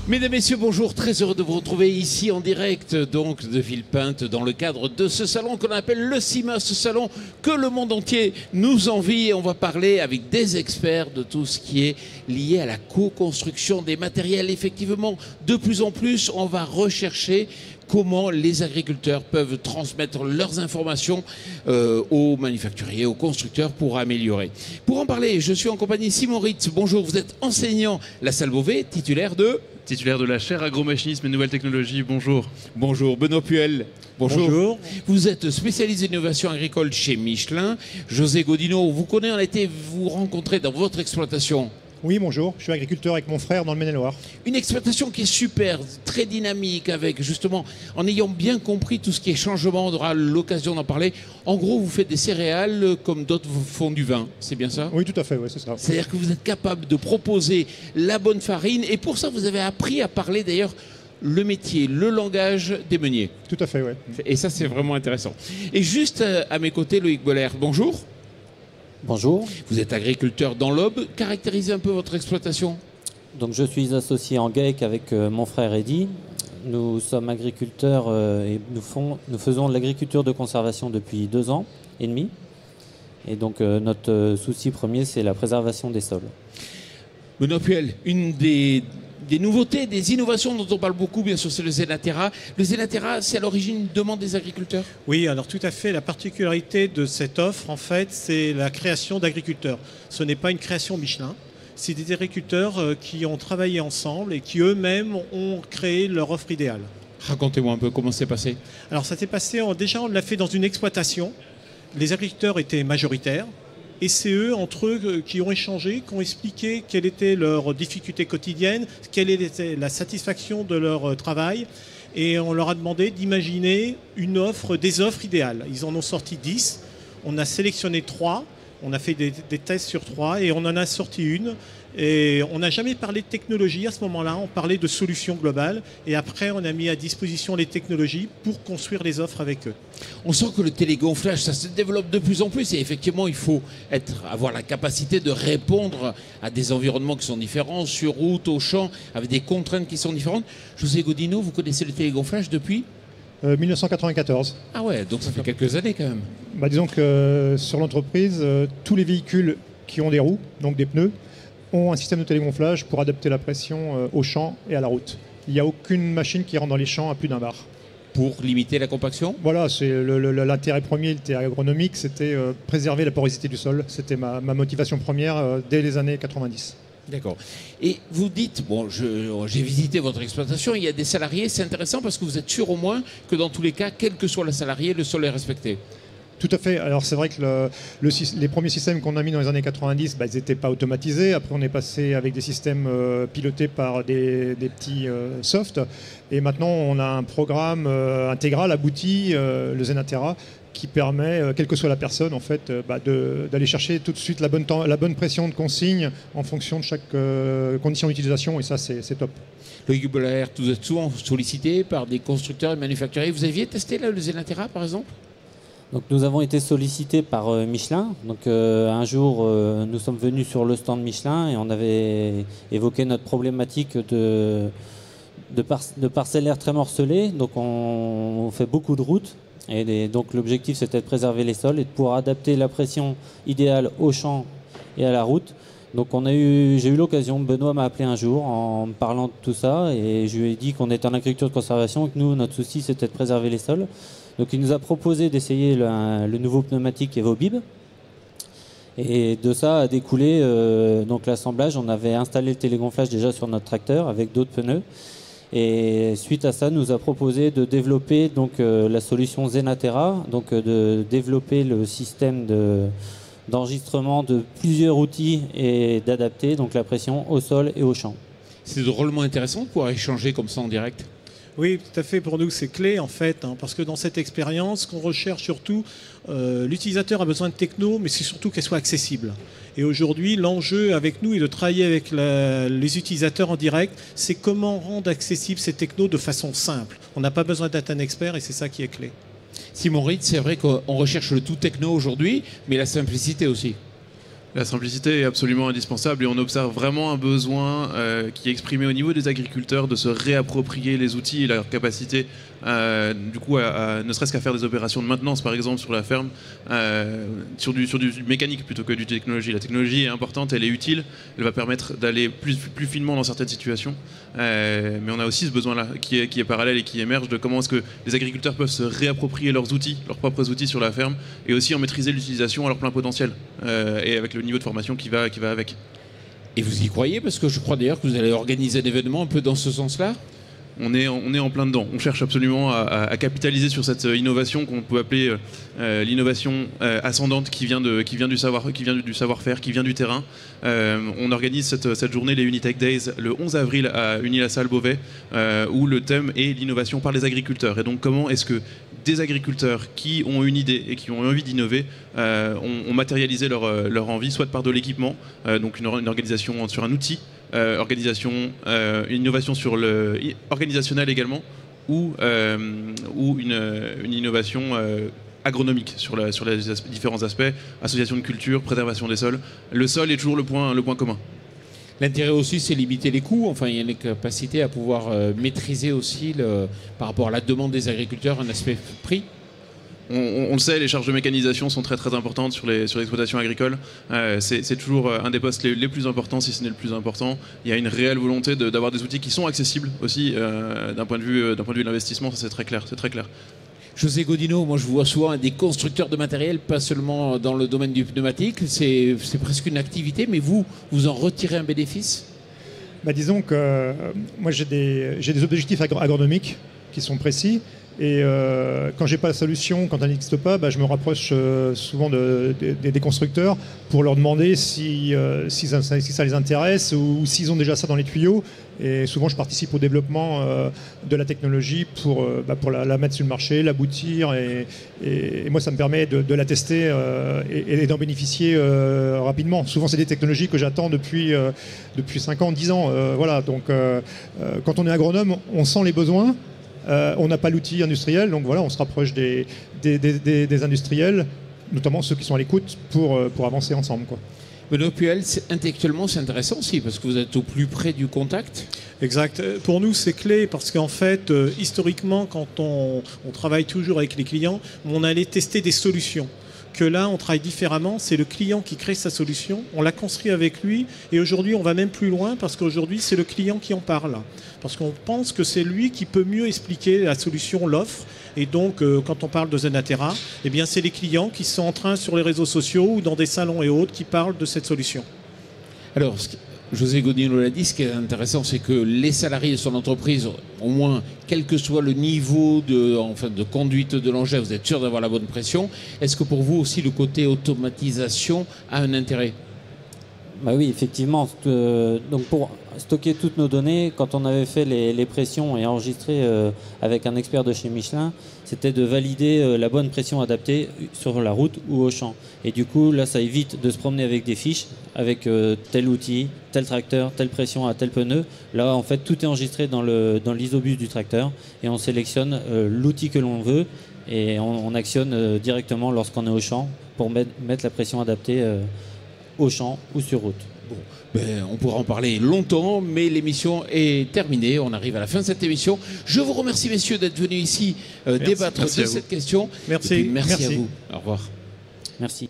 Mesdames, Messieurs, bonjour, très heureux de vous retrouver ici en direct donc de Villepinte dans le cadre de ce salon qu'on appelle le CIMA, ce salon que le monde entier nous envie et on va parler avec des experts de tout ce qui est lié à la co-construction des matériels. Effectivement, de plus en plus, on va rechercher comment les agriculteurs peuvent transmettre leurs informations aux manufacturiers, aux constructeurs pour améliorer. Pour en parler, je suis en compagnie de Simon Ritz. Bonjour, vous êtes enseignant La Salle Beauvais, titulaire de la chaire agromachinisme et nouvelles technologies. Bonjour. Bonjour, Benoît Puel. Bonjour. Bonjour. Vous êtes spécialiste d'innovation agricole chez Michelin. José Godino, vous connaissez, on a été vous rencontrer dans votre exploitation. Oui, bonjour. Je suis agriculteur avec mon frère dans le Maine-et-Loire. Une exploitation qui est super, très dynamique, avec justement, en ayant bien compris tout ce qui est changement, on aura l'occasion d'en parler. En gros, vous faites des céréales comme d'autres font du vin, c'est bien ça? Oui, tout à fait, ouais, c'est ça. C'est-à-dire que vous êtes capable de proposer la bonne farine, et pour ça, vous avez appris à parler d'ailleurs le métier, le langage des meuniers. Tout à fait, oui. Et ça, c'est vraiment intéressant. Et juste à mes côtés, Loïc Boller, bonjour. Bonjour. Vous êtes agriculteur dans l'Aube. Caractérisez un peu votre exploitation. Donc je suis associé en GAEC avec mon frère Eddy. Nous sommes agriculteurs et nous faisons de l'agriculture de conservation depuis 2 ans et demi. Et donc notre souci premier, c'est la préservation des sols. Benoît Puel, une des nouveautés, des innovations dont on parle beaucoup, bien sûr, c'est le Zenaterra. Le Zenaterra, c'est à l'origine une demande des agriculteurs? Oui, alors tout à fait. La particularité de cette offre, en fait, c'est la création d'agriculteurs. Ce n'est pas une création Michelin. C'est des agriculteurs qui ont travaillé ensemble et qui eux-mêmes ont créé leur offre idéale. Racontez-moi un peu comment c'est passé. Alors ça s'est passé, déjà on l'a fait dans une exploitation. Les agriculteurs étaient majoritaires. Et c'est eux, entre eux, qui ont échangé, qui ont expliqué quelles étaient leurs difficultés quotidiennes, quelle était la satisfaction de leur travail. Et on leur a demandé d'imaginer des offres idéales. Ils en ont sorti 10. On a sélectionné 3. On a fait des tests sur 3 et on en a sorti une. Et on n'a jamais parlé de technologie à ce moment-là. On parlait de solutions globales. Et après, on a mis à disposition les technologies pour construire les offres avec eux. On sent que le télégonflage, ça se développe de plus en plus. Et effectivement, il faut avoir la capacité de répondre à des environnements qui sont différents, sur route, au champ, avec des contraintes qui sont différentes. José Godino, vous connaissez le télégonflage depuis 1994. Ah ouais, donc ça fait quelques années quand même. Disons que sur l'entreprise, tous les véhicules qui ont des roues, donc des pneus, ont un système de télégonflage pour adapter la pression au champ et à la route. Il n'y a aucune machine qui rentre dans les champs à plus d'1 bar. Pour limiter la compaction? Voilà, c'est l'intérêt premier, l'intérêt agronomique, c'était préserver la porosité du sol. C'était ma motivation première dès les années 90. D'accord. Et vous dites, bon, j'ai visité votre exploitation, il y a des salariés, c'est intéressant parce que vous êtes sûr au moins que dans tous les cas, quel que soit le salarié, le sol est respecté. Tout à fait. Alors c'est vrai que les premiers systèmes qu'on a mis dans les années 90, ils n'étaient pas automatisés. Après on est passé avec des systèmes pilotés par des petits softs. Et maintenant on a un programme intégral, abouti, le Zenaterra, qui permet, quelle que soit la personne, en fait, d'aller chercher tout de suite la bonne pression de consigne en fonction de chaque condition d'utilisation. Et ça, c'est top. Loïc Boller, vous êtes souvent sollicité par des constructeurs et manufacturiers. Vous aviez testé là, le Zenaterra, par exemple? Donc nous avons été sollicités par Michelin. Donc un jour, nous sommes venus sur le stand Michelin et on avait évoqué notre problématique de parcellaires très morcelés. Donc on fait beaucoup de routes. Et donc l'objectif c'était de préserver les sols et de pouvoir adapter la pression idéale au champ et à la route. Donc j'ai eu l'occasion, Benoît m'a appelé un jour en me parlant de tout ça et je lui ai dit qu'on était en agriculture de conservation et que nous, notre souci c'était de préserver les sols. Donc il nous a proposé d'essayer le nouveau pneumatique Evobib. Et de ça a découlé donc l'assemblage. On avait installé le télégonflage déjà sur notre tracteur avec d'autres pneus. Et suite à ça, nous a proposé de développer donc, la solution Zenaterra, donc de développer le système d'enregistrement de plusieurs outils et d'adapter donc la pression au sol et au champ. C'est drôlement intéressant de pouvoir échanger comme ça en direct. Oui, tout à fait. Pour nous, c'est clé en fait, parce que dans cette expérience, ce qu'on recherche surtout, l'utilisateur a besoin de techno, mais c'est surtout qu'elle soit accessible. Et aujourd'hui, l'enjeu avec nous est de travailler avec les utilisateurs en direct. C'est comment rendre accessible ces technos de façon simple. On n'a pas besoin d'être un expert et c'est ça qui est clé. Simon Ritz, c'est vrai qu'on recherche le tout techno aujourd'hui, mais la simplicité aussi. La simplicité est absolument indispensable et on observe vraiment un besoin qui est exprimé au niveau des agriculteurs de se réapproprier les outils et leur capacité du coup ne serait-ce qu'à faire des opérations de maintenance par exemple sur la ferme sur du mécanique plutôt que du technologie. La technologie est importante, elle est utile, elle va permettre d'aller plus finement dans certaines situations, mais on a aussi ce besoin-là qui est parallèle et qui émerge de comment est-ce que les agriculteurs peuvent se réapproprier leurs outils, leurs propres outils sur la ferme et aussi en maîtriser l'utilisation à leur plein potentiel et avec le niveau de formation qui va avec. Et vous y croyez? Parce que je crois d'ailleurs que vous allez organiser un événement un peu dans ce sens-là. On est en plein dedans. On cherche absolument à capitaliser sur cette innovation qu'on peut appeler l'innovation ascendante qui vient du savoir-faire, qui vient du terrain. On organise cette journée, les Unitech Days, le 11 avril à Unis-la-Salle-Beauvais, où le thème est l'innovation par les agriculteurs. Et donc comment est-ce que des agriculteurs qui ont une idée et qui ont envie d'innover ont matérialisé leur envie, soit par de l'équipement, donc une organisation sur un outil, une innovation sur le organisationnel également, ou une innovation agronomique sur les différents aspects, association de culture, préservation des sols. Le sol est toujours le point commun. L'intérêt aussi, c'est limiter les coûts. Enfin, il y a une capacité à pouvoir maîtriser aussi, par rapport à la demande des agriculteurs, un aspect prix. On le sait, les charges de mécanisation sont très très importantes sur l'exploitation agricole. C'est toujours un des postes les plus importants, si ce n'est le plus important. Il y a une réelle volonté d'avoir des outils qui sont accessibles aussi d'un point de vue de l'investissement, ça c'est très clair. José Godino, moi je vous vois souvent des constructeurs de matériel, pas seulement dans le domaine du pneumatique. C'est presque une activité, mais vous en retirez un bénéfice? Disons que moi j'ai des objectifs agronomiques qui sont précis. Et quand j'ai pas la solution, quand elle n'existe pas, je me rapproche souvent des constructeurs pour leur demander si ça les intéresse ou s'ils ont déjà ça dans les tuyaux. Et souvent, je participe au développement de la technologie pour la mettre sur le marché, l'aboutir. Et moi, ça me permet de la tester et d'en bénéficier rapidement. Souvent, c'est des technologies que j'attends depuis 5 ans, 10 ans. Voilà. Donc, quand on est agronome, on sent les besoins. On n'a pas l'outil industriel, donc voilà, on se rapproche des industriels, notamment ceux qui sont à l'écoute, pour avancer ensemble, quoi. Benoît Puel, intellectuellement, c'est intéressant aussi, parce que vous êtes au plus près du contact. Exact. Pour nous, c'est clé, parce qu'en fait, historiquement, quand on travaille toujours avec les clients, on allait tester des solutions. Que là, on travaille différemment, c'est le client qui crée sa solution, on la construit avec lui, et aujourd'hui, on va même plus loin, parce qu'aujourd'hui, c'est le client qui en parle. Parce qu'on pense que c'est lui qui peut mieux expliquer la solution, l'offre, et donc, quand on parle de Zenatera, eh bien, c'est les clients qui sont en train, sur les réseaux sociaux ou dans des salons et autres, qui parlent de cette solution. Alors, José Godino l'a dit, ce qui est intéressant, c'est que les salariés de son entreprise, au moins, quel que soit le niveau de conduite de l'engin, vous êtes sûr d'avoir la bonne pression. Est-ce que pour vous aussi, le côté automatisation a un intérêt? Oui, effectivement. Donc pour stocker toutes nos données, quand on avait fait les pressions et enregistré avec un expert de chez Michelin, c'était de valider la bonne pression adaptée sur la route ou au champ. Et du coup, là, ça évite de se promener avec des fiches, avec tel outil, tel tracteur, telle pression à tel pneu. Là, en fait, tout est enregistré dans l'isobus du tracteur et on sélectionne l'outil que l'on veut et on actionne directement lorsqu'on est au champ pour mettre la pression adaptée au champ ou sur route. Bon, on pourra en parler longtemps, mais l'émission est terminée. On arrive à la fin de cette émission. Je vous remercie, messieurs, d'être venus ici débattre de cette question. Merci. Merci à vous. Au revoir. Merci.